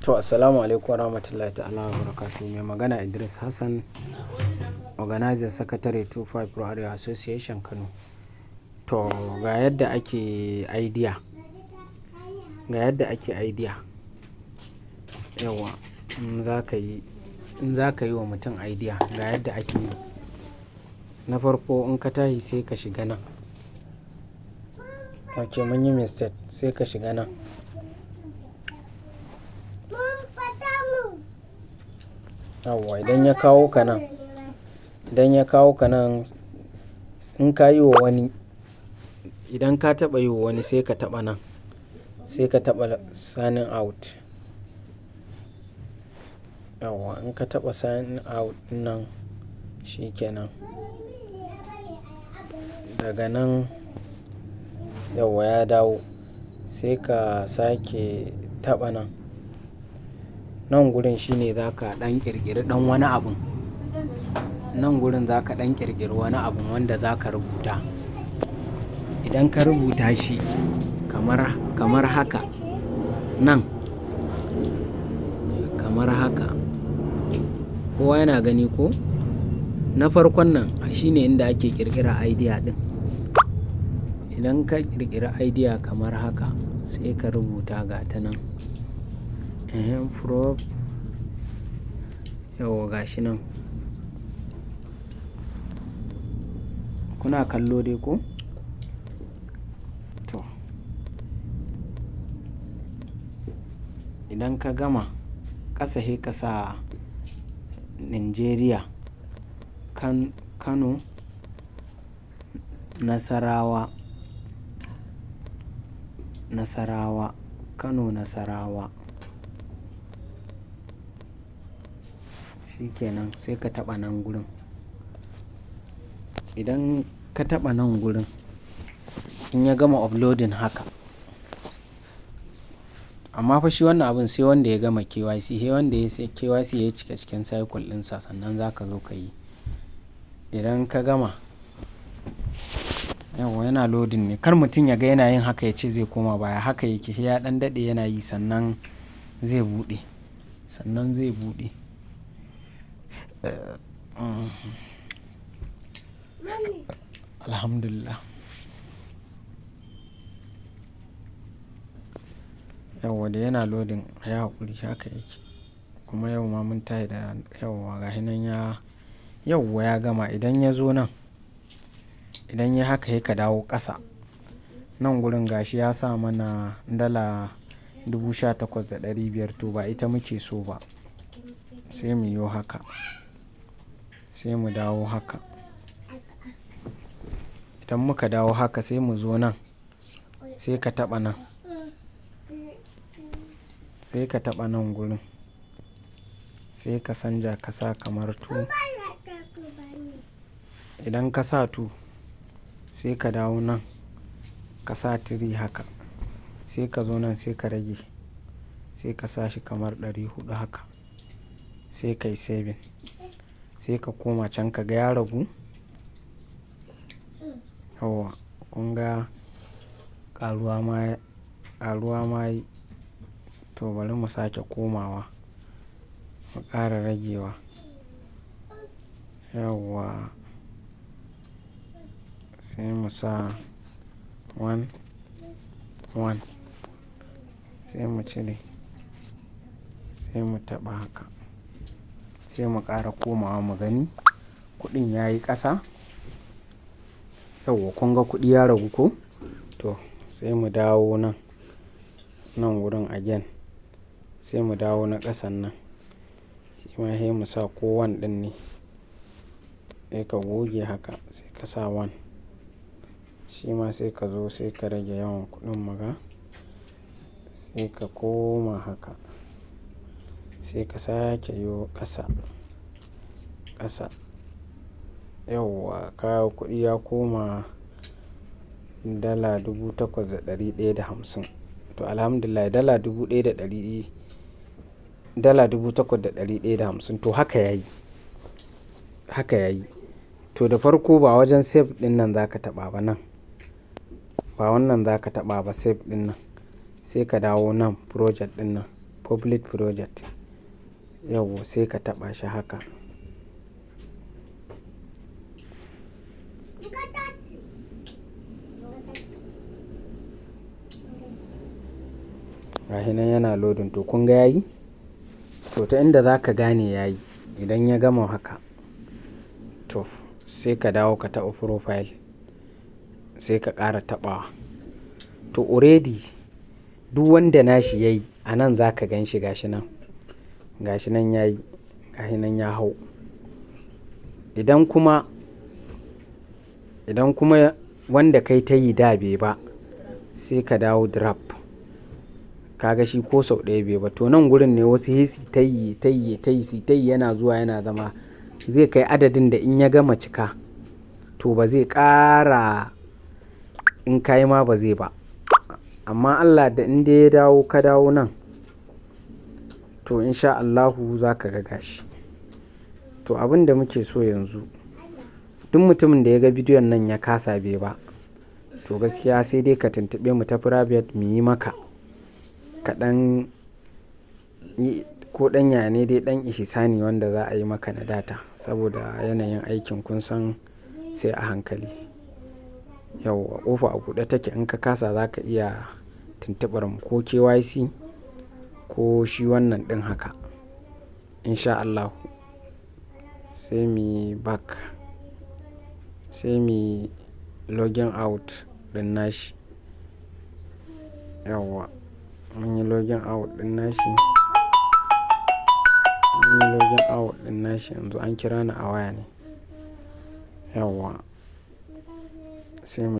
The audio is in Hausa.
To, assalamu alaikum warahmatullahi ta'ala wa barakatuhu. Mai magana Idris Hassan, Organizer Secretary 25 Pro Arewa Association Kano. To, ga yadda ake idea. Yawa, in za ka yi wa mutum idea, ga yadda ake yi. Na farko in ka tashi sai ka shiga nan. Ok, mun yi mistake, sai ka shiga nan. Yawwa, idan ya kawo ka nan, in ka yi wa wani, idan ka taɓa yi wa wani sai ka taɓa nan, sai ka taɓa signing out. Yawwa, in ka taɓa sign out nan shi kenan. Daga nan, yawwa ya dawo, sai ka sake taɓa nan. Nan gurin shine za ka ɗan ƙirƙiri ɗan wani abun. Nan gurin za ka ɗan ƙirƙiri wani abun wanda za ka rubuta. Idan ka rubuta shi kamar haka, nan, kamar haka. Kowa yana gani ko? Na farkon nan shine inda ake ƙirƙira idea ɗin. Idan ka ƙirƙiri idea kamar haka, sai ka rubuta ga ta nan. Prof. Yawwa ga shi nan. Kuna kallo dai ko? To. Idan ka gama, ƙasa sai ka sa Nigeria, Kano, Nasarawa, Kano, Nasarawa. Shi kenan sai ka taɓa nan gurin. Idan ka taɓa nan gurin, in ya gama uploading haka. Amma fa shi wannan abun sai wanda ya gama KYC, sai wanda ya sai KYC ya cika cikin cycle ɗinsa sannan za ka zo ka yi. Idan ka gama, yawwa yana loading ne. Kar mutum ya ga yana yin haka ya ce zai koma baya. Haka yake, sai ya ɗan daɗe yana yi sannan zai buɗe. Alhamdulillah. Yawwa da yana loading, ayi haƙuri haka yake. Kuma yau ma mun tayi da yawwa ga shi nan yawwa ya gama. Idan ya zo nan, idan ya haka sai ka dawo ƙasa. Nan gurin gashi ya sa mana dala 18,500 to ba ita muke so ba. Sai mu yo haka. Sai mu dawo haka. Idan muka dawo haka sai mu zo nan. Sai ka taɓa nan. Sai ka taɓa nan gurin. Sai ka sanja ka sa kamar 2. Idan ka sa 2, sai ka dawo nan. Ka sa 3 haka. Sai ka zo nan sai ka rage. Sai ka sa shi kamar 400 haka. Sai ka yi saving. Sai ka koma can ka ga ya ragu. Yawwa, kun ga ƙaruwa ma yi. To bari mu sake komawa. Mu ƙara ragewa. Yawwa. Sai mu sa 1. Sai mu cire. Sai mu taɓa haka. Sai mu ƙara komawa mu gani kuɗin ya yi ƙasa. Yawwa kun ga kuɗi ya ragu ko? To sai mu dawo nan wurin again. Sai mu dawo na ƙasan nan. Shi ma sai mu sa ko 1 ɗin ne. Sai ka goge haka sai ka sa 1. Shi ma sai ka zo sai ka rage yawan kuɗin muga. Sai ka koma haka. Sai ka sake yo ƙasa. Yawwa kawo kuɗi ya koma dala 8,150. To alhamdulillah dala 8,150. To haka yayi. To da farko ba wajen save ɗin nan za ka taɓa ba nan. Ba wannan za ka taɓa ba save ɗin nan. Sai ka dawo nan project ɗin nan. public project. Yawwa sai ka taɓa shi haka. Gashi nan yana loading, to kun ga yayi? To ta inda za ka gane yayi idan ya gama haka, to sai ka dawo ka taɓa profile, sai ka ƙara taɓawa. To already duk wanda nashi yayi a nan za ka gan shi gashi nan. Gashi nan yayi, gashi nan ya hau. Idan kuma wanda kai ta yi da bai ba, sai ka dawo drop. Ka ga shi ko sau ɗaya bai ba. To nan gurin ne wasu hesi ta yi yana zuwa yana zama. Zai kai adadin da in ya gama cika, to ba zai ƙara, in ka yi ma ba zai ba. Amma Allah da in dai ya dawo ka dawo nan, to in sha Allahu za ka ga gashi. To abin da muke so yanzu, duk mutumin da ya ga bidiyon nan ya kasa bai ba, to gaskiya sai dai ka tuntuɓe mu ta private mu yi maka kaɗan, ko ɗan yane dai ɗan ihsani wanda za a yi maka na data. Saboda yanayin aikin kun san sai a hankali. Yawwa ƙofa a buɗe take, in ka kasa za ka iya tuntuɓar mu ko KYC ko shi wannan ɗin haka. In sha Allahu sai muyi back, sai muyi login out ɗin nashi. Yawwa mun yi login out ɗin nashi. Yanzu an kira ni a waya ne. Yawwa sai mu.